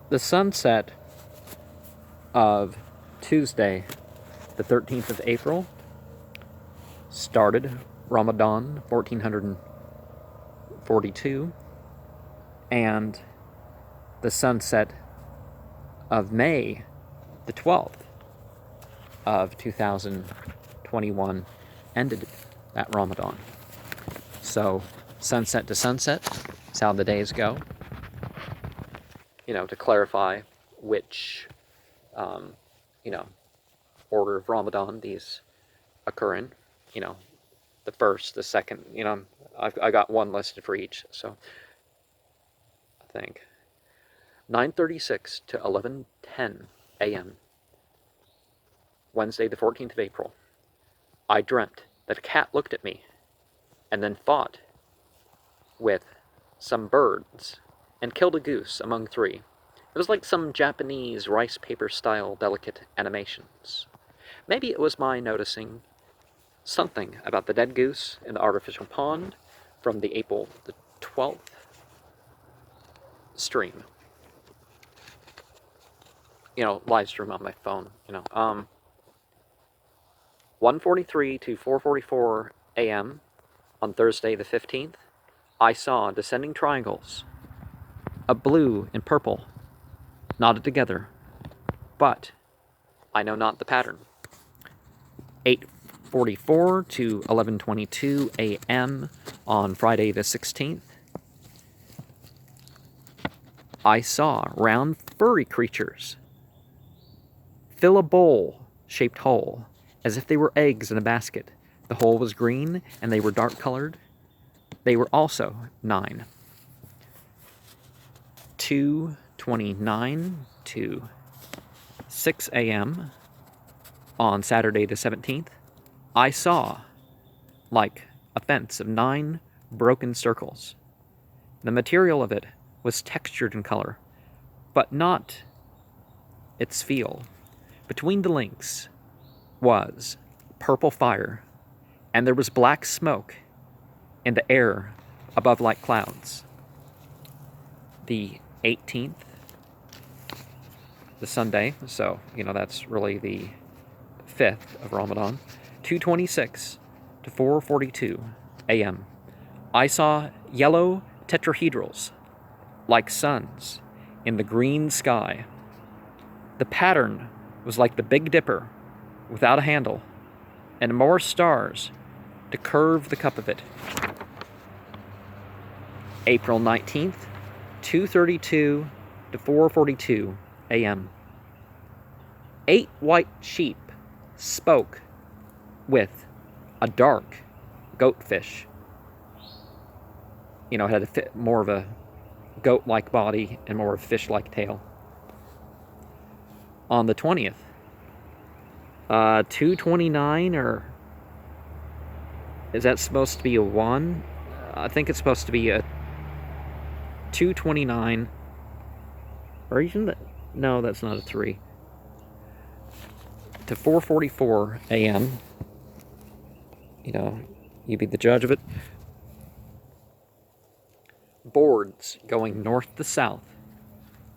The sunset of Tuesday, the 13th of April, started Ramadan 1442, and the sunset of May, the 12th of 2021, ended that Ramadan. So, sunset to sunset is how the days go. To clarify which, order of Ramadan these occur in. The first, the second. I got one listed for each. So, I think 9:36 to 11:10 a.m. Wednesday, the 14th of April. I dreamt that a cat looked at me and then fought with some birds and killed a goose among three. It was like some Japanese rice paper style delicate animations. Maybe it was my noticing something about the dead goose in the artificial pond from the April the 12th stream. Live stream on my phone. 1:43 to 4:44 a.m. on Thursday the 15th, I saw descending triangles of blue and purple knotted together, but I know not the pattern. 8:44 to 11:22 a.m. on Friday the 16th, I saw round furry creatures fill a bowl-shaped hole as if they were eggs in a basket. The hole was green and they were dark colored. They were also 9. 2:29 to 6 a.m. on Saturday the 17th, I saw like a fence of 9 broken circles. The material of it was textured in color, but not its feel. Between the links was purple fire, and there was black smoke in the air above like clouds. The 18th, the Sunday, so, that's really the 5th of Ramadan, 2:26 to 4:42 a.m. I saw yellow tetrahedrals like suns in the green sky. The pattern was like the Big Dipper without a handle, and more stars to curve the cup of it. April 19th, 2:32 to 4:42 a.m. 8 white sheep spoke with a dark goatfish. It had more of a goat-like body and more of a fish-like tail. On the 20th, 2:29, or is that supposed to be a 1? I think it's supposed to be a 2:29, or even no, that's not a 3. To 4:44 a.m. You be the judge of it. Boards going north to south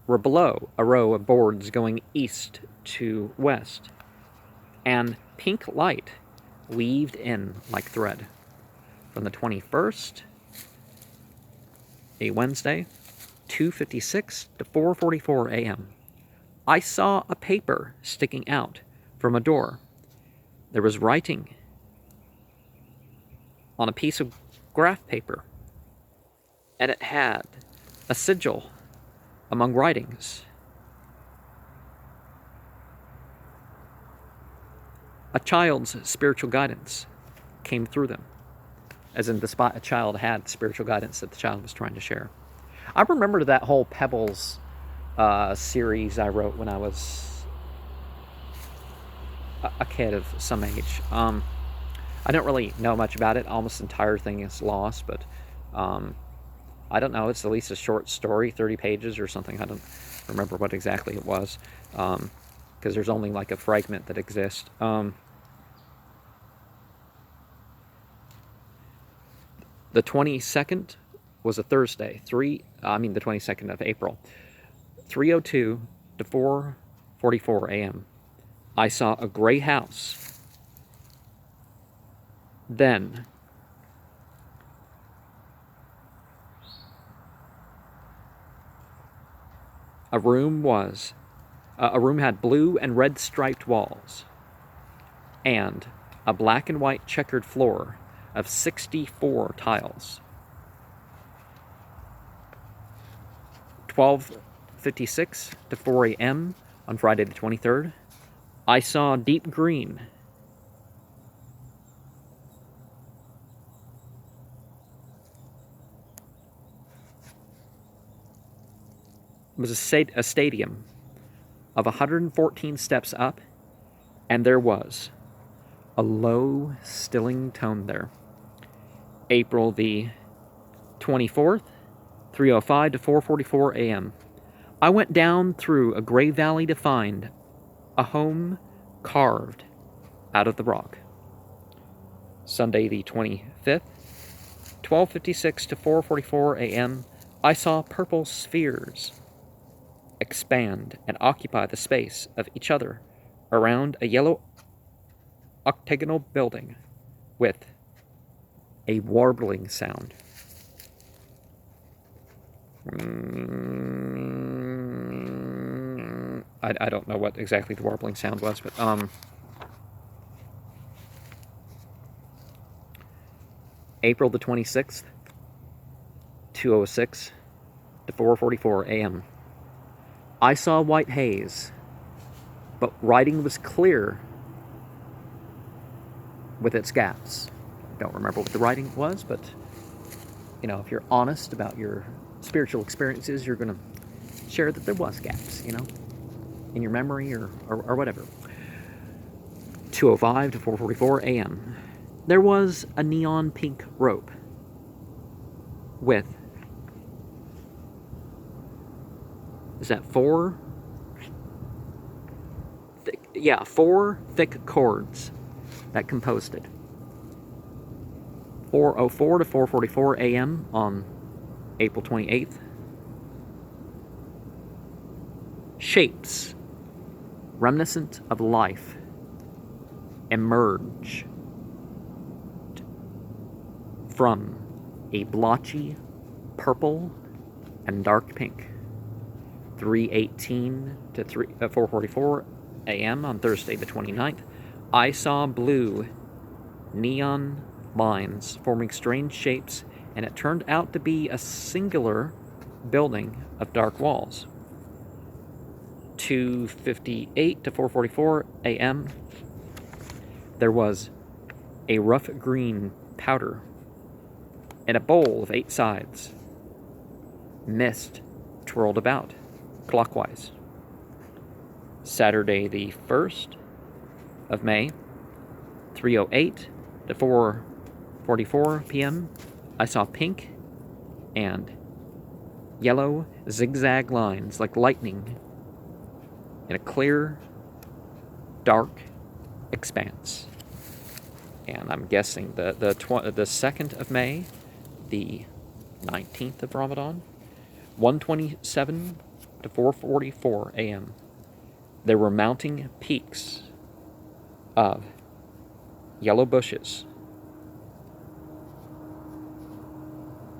were below a row of boards going east to west, and pink light weaved in like thread. From the 21st, a Wednesday, 2:56 to 4:44 a.m. I saw a paper sticking out from a door. There was writing on a piece of graph paper, and it had a sigil among writings. A child's spiritual guidance came through them, as in a child had spiritual guidance that the child was trying to share. I remember that whole Pebbles series I wrote when I was a kid of some age. I don't really know much about it. Almost the entire thing is lost, but I don't know. It's at least a short story, 30 pages or something. I don't remember what exactly it was, because there's only like a fragment that exists. The 22nd was a Thursday. The 22nd of April. 3:02 to 4:44 a.m. I saw a gray house. Then a room had blue and red striped walls and a black and white checkered floor of 64 tiles. 12:56 to 4 a.m. on Friday the 23rd, I saw deep green. It was a stadium of 114 steps up, and there was a low, stilling tone there. April the 24th, 3:05 to 4:44 a.m. I went down through a gray valley to find a home carved out of the rock. Sunday the 25th, 12:56 to 4:44 a.m. I saw purple spheres expand and occupy the space of each other around a yellow octagonal building with a warbling sound. I don't know what exactly the warbling sound was, but April the 26th, 2:06 to 4:44 a.m. I saw white haze, but writing was clear with its gaps. Don't remember what the writing was, but if you're honest about your spiritual experiences, you're going to share that there was gaps, in your memory or whatever. 2:05 to 4:44 a.m. There was a neon pink rope with, is that four thick cords that composed it. 4:04 to 4:44 a.m. on April 28th. Shapes reminiscent of life emerge from a blotchy purple and dark pink. 3:18 to 4:44 a.m. on Thursday the 29th, I saw blue neon lines forming strange shapes, and it turned out to be a singular building of dark walls. 2:58 to 4:44 a.m. There was a rough green powder in a bowl of 8 sides. Mist twirled about clockwise. Saturday the 1st of May, 3:08 to 4:44 p.m. I saw pink and yellow zigzag lines like lightning in a clear, dark expanse. And I'm guessing the 2nd of May, the 19th of Ramadan, 1:27 to 4:44 a.m. There were mounting peaks of yellow bushes.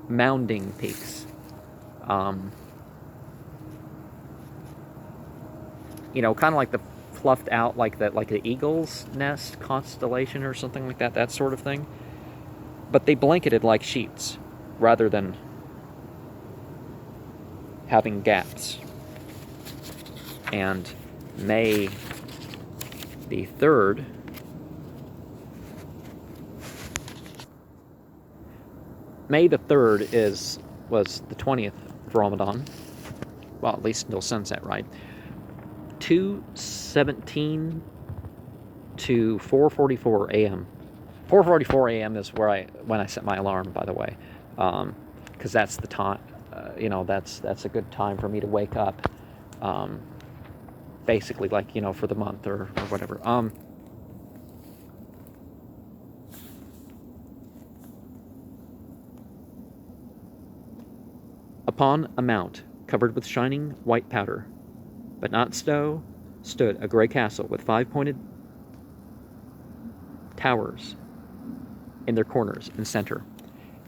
Mounding peaks. Kind of like the fluffed out, like the eagle's nest constellation or something like that, that sort of thing. But they blanketed like sheets rather than having gaps. And May the 3rd, May the 3rd was the 20th of Ramadan. Well, at least until sunset, right? 2:17 to 4:44 a.m. 4:44 a.m. is when I set my alarm, by the way, because that's the time. That's a good time for me to wake up. Basically, for the month or whatever. Upon a mount covered with shining white powder. But not so stood a gray castle with 5-pointed towers in their corners and center.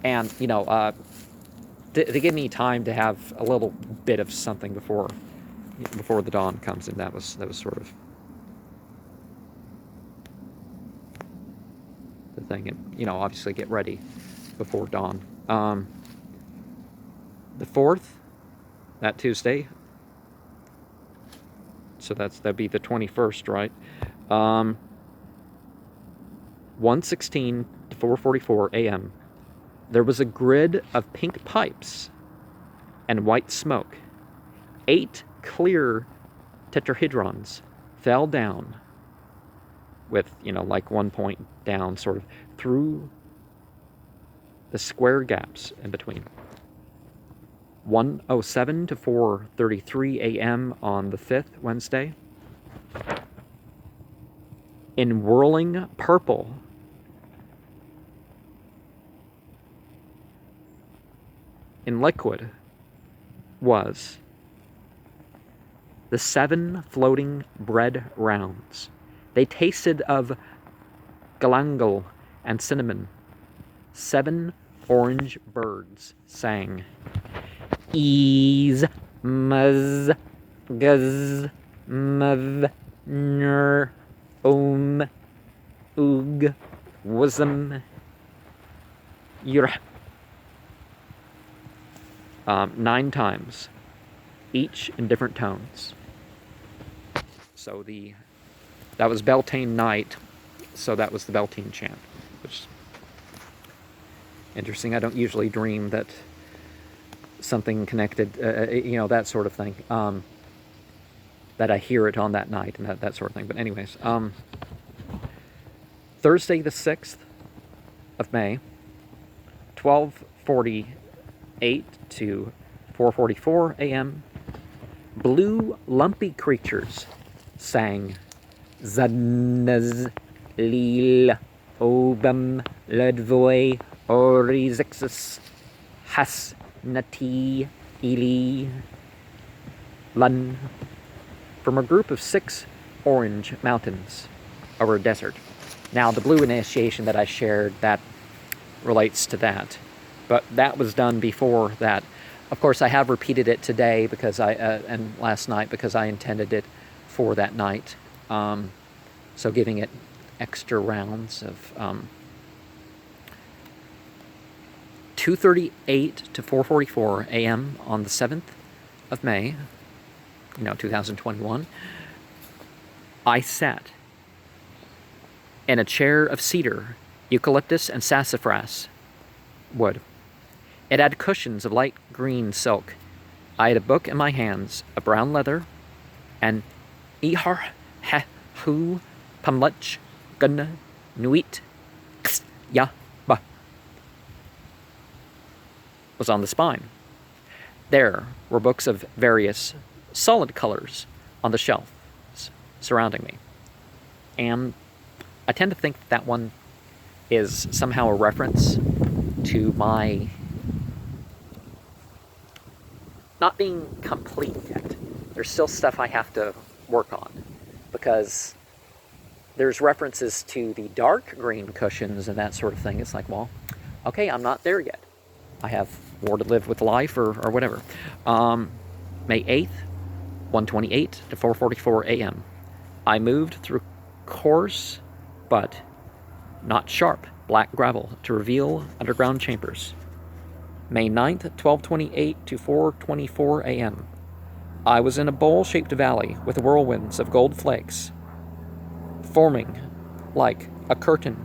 And, to give me time to have a little bit of something before the dawn comes in, that was sort of the thing. And, obviously get ready before dawn. The 4th, that Tuesday, so that'd be the 21st, right? 1:16 to 4:44 a.m. There was a grid of pink pipes and white smoke. 8 clear tetrahedrons fell down with, like 1 point down, sort of through the square gaps in between. 1:07 to 4:33 a.m. on the 5th, Wednesday. In whirling purple, in liquid, was the 7 floating bread rounds. They tasted of galangal and cinnamon. 7 orange birds sang. Ease, muz, guz, muv, ner, oog, wasm, yur. 9 times, each in different tones. So that was Beltane night, so that was the Beltane chant, which is interesting. I don't usually dream that something connected, that sort of thing, that I hear it on that night and that sort of thing. But anyways, Thursday the 6th of May, 12:48 to 4:44 a.m., blue lumpy creatures sang Zadnaz Lil Obam Ledvoy Orizixus Has Nati Ili Lun from a group of 6 orange mountains over a desert. Now, the blue initiation that I shared, that relates to that. But that was done before that. Of course, I have repeated it today and last night because I intended it for that night. So giving it extra rounds of 2:38 to 4:44 a.m. on the 7th of May, 2021, I sat in a chair of cedar, eucalyptus, and sassafras wood. It had cushions of light green silk. I had a book in my hands, a brown leather, and ihar he hu pamlech gunna nuit ya ba was on the spine. There were books of various solid colors on the shelves surrounding me. And I tend to think that one is somehow a reference to my not being complete yet. There's still stuff I have to work on, because there's references to the dark green cushions and that sort of thing. It's like, well, okay, I'm not there yet. I have more to live with life or whatever. May 8th, 1:28 to 4:44 a.m. I moved through coarse but not sharp black gravel to reveal underground chambers. May 9th, 12:28 to 4:24 a.m. I was in a bowl-shaped valley with whirlwinds of gold flakes, forming like a curtain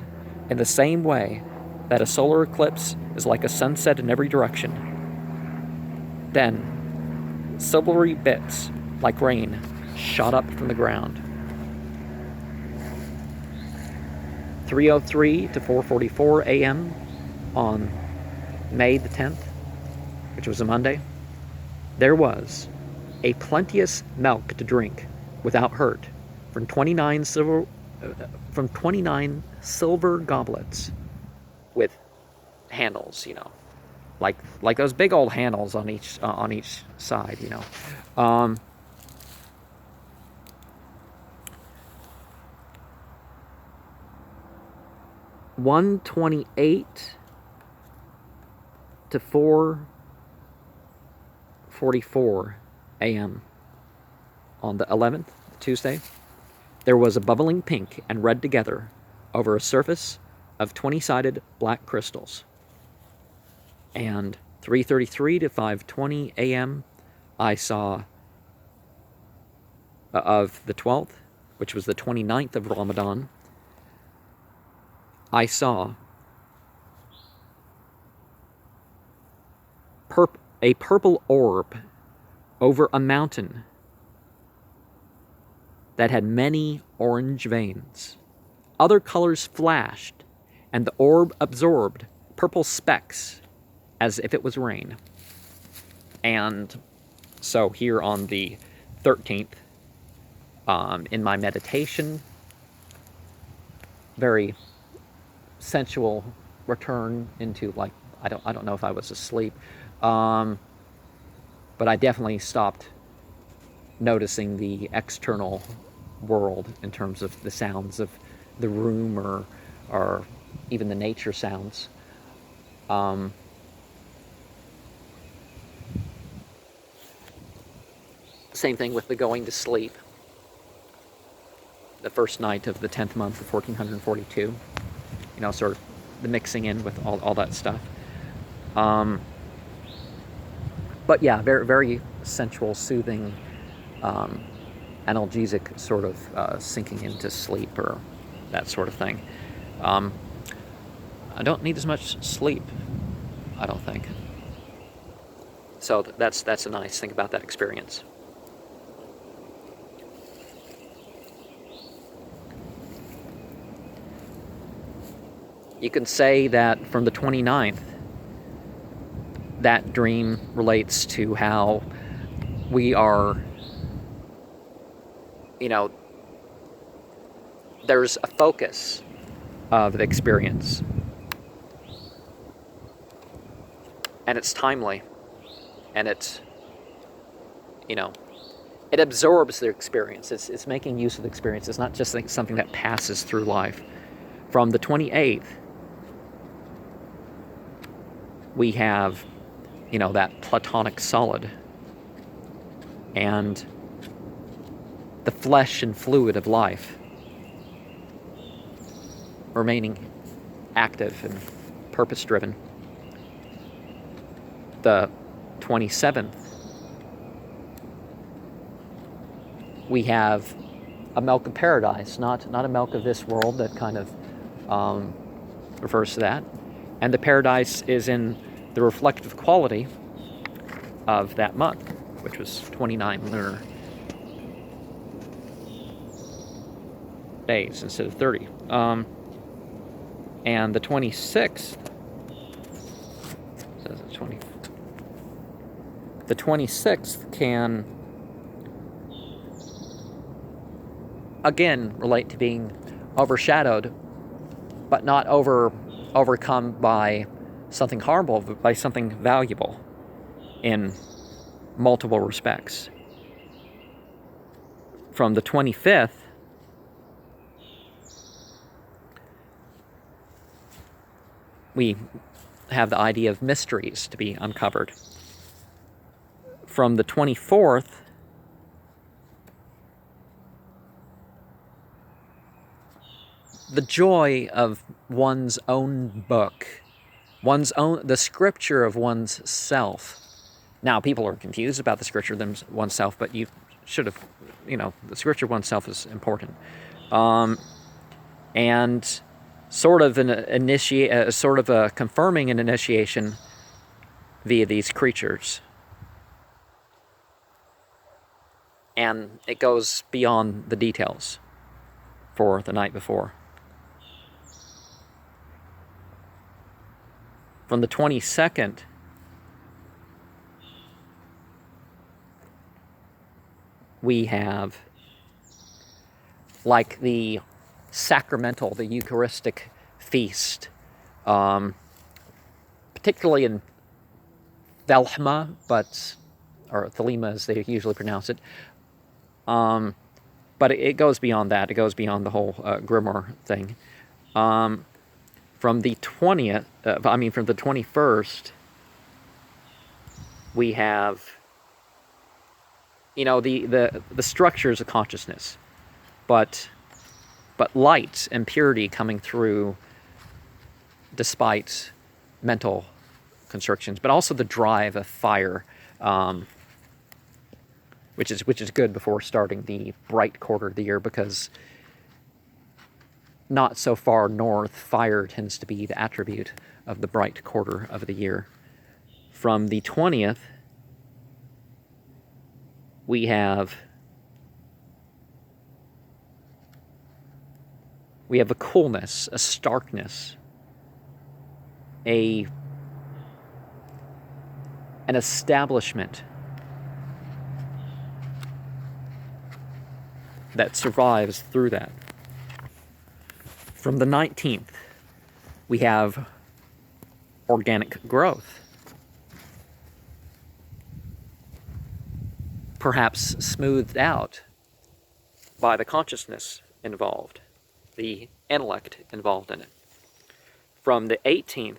in the same way that a solar eclipse is like a sunset in every direction. Then, silvery bits, like rain, shot up from the ground. 3:03 to 4:44 a.m. on May the 10th, which was a Monday, there was a plenteous milk to drink without hurt from 29 silver goblets with handles, like those big old handles on each side, you know. Um, 1:28 to 4:44 a.m. on the 11th, Tuesday, there was a bubbling pink and red together over a surface of 20-sided black crystals. And 3:33 to 5:20 a.m., I saw of the 12th, which was the 29th of Ramadan, I saw a purple orb over a mountain that had many orange veins. Other colors flashed, and the orb absorbed purple specks as if it was rain. And so here on the 13th, in my meditation, very sensual return into, like, I don't know if I was asleep, but I definitely stopped noticing the external world in terms of the sounds of the room or even the nature sounds. Same thing with the going to sleep. The first night of the 10th month of 1442. You know, sort of the mixing in with all that stuff. But yeah, very, very sensual, soothing, analgesic sort of sinking into sleep or that sort of thing. I don't need as much sleep, I don't think. So that's a nice thing about that experience. You can say that from the 29th, that dream relates to how we are, you know, there's a focus of the experience. And it's timely. And it's, you know, it absorbs the experience. It's making use of the experience. It's not just something that passes through life. From the 28th, we have, you know, that Platonic solid and the flesh and fluid of life remaining active and purpose-driven. The 27th, we have a milk of paradise, not a milk of this world that kind of refers to that. And the paradise is in the reflective quality of that month, which was 29 lunar days instead of 30. And the 26th, says the 26th can again relate to being overshadowed, but not overcome by something harmful, but by something valuable in multiple respects. From the 25th, we have the idea of mysteries to be uncovered. From the 24th, the joy of one's own book, the scripture of one's self. Now, people are confused about the scripture of oneself, but you should have, you know, the scripture of oneself is important. And sort of confirming an initiation via these creatures. And it goes beyond the details for the night before. From the 22nd, we have, like the sacramental, the Eucharistic feast, particularly in Thelema, or Thelema as they usually pronounce it. But it goes beyond that. It goes beyond the whole grimoire thing. From the 20th, from the 21st, we have, the structures of consciousness, but light and purity coming through despite mental constrictions, but also the drive of fire, which is good before starting the bright quarter of the year, because not so far north, fire tends to be the attribute of the bright quarter of the year. From the 20th, we have a coolness, a starkness, an establishment that survives through that. From the 19th, we have organic growth, perhaps smoothed out by the consciousness involved, the intellect involved in it. From the 18th,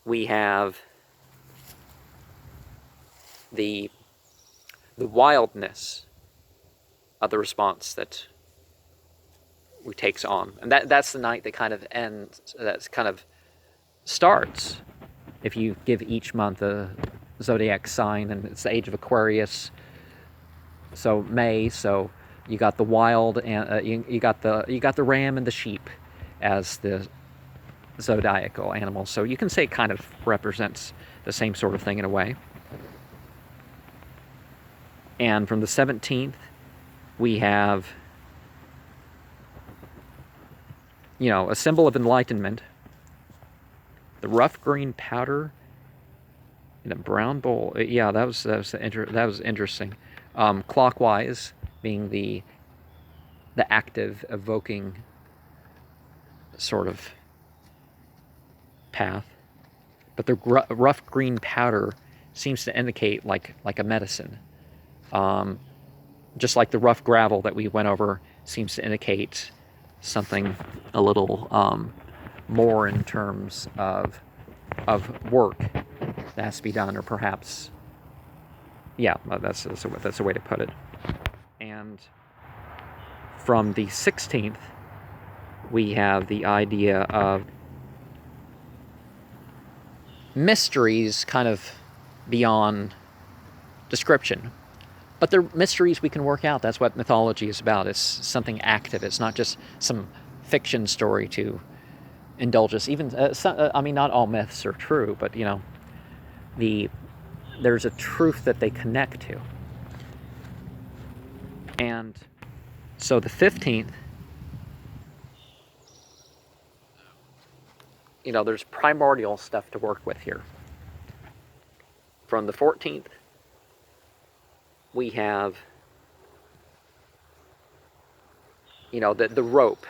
we have the wildness of the response that we takes on. And that's the night that kind of ends, that kind of starts. If you give each month a zodiac sign, and it's the age of Aquarius, so May, so you got the wild, and you got the ram and the sheep as the zodiacal animals. So you can say it kind of represents the same sort of thing in a way. And from the 17th, we have, a symbol of enlightenment, the rough green powder in a brown bowl. Yeah, that was interesting. Clockwise being the active, evoking sort of path, but the rough green powder seems to indicate like a medicine. Just like the rough gravel that we went over seems to indicate something a little more in terms of work that has to be done, or perhaps, yeah, that's a way to put it. And from the 16th, we have the idea of mysteries kind of beyond description. But they're mysteries we can work out. That's what mythology is about. It's something active. It's not just some fiction story to indulge us. Even, not all myths are true, but, there's a truth that they connect to. And so the 15th, there's primordial stuff to work with here. From the 14th, we have, the rope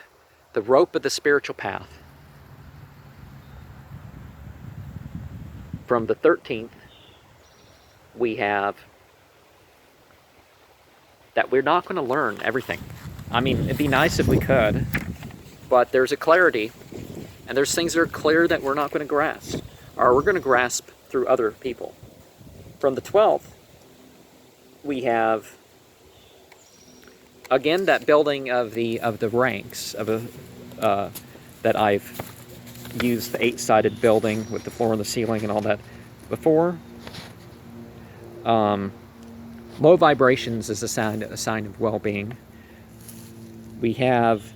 of the spiritual path. From the 13th, we have that we're not going to learn everything. It'd be nice if we could, but there's a clarity, and there's things that are clear that we're not going to grasp, or we're going to grasp through other people. From the 12th, we have, again, that building of the ranks that I've used, the 8-sided building with the floor and the ceiling and all that before. Low vibrations is a sign of well-being. We have,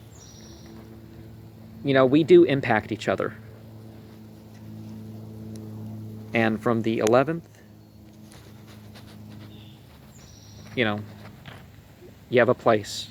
we do impact each other. And from the 11th, you have a place.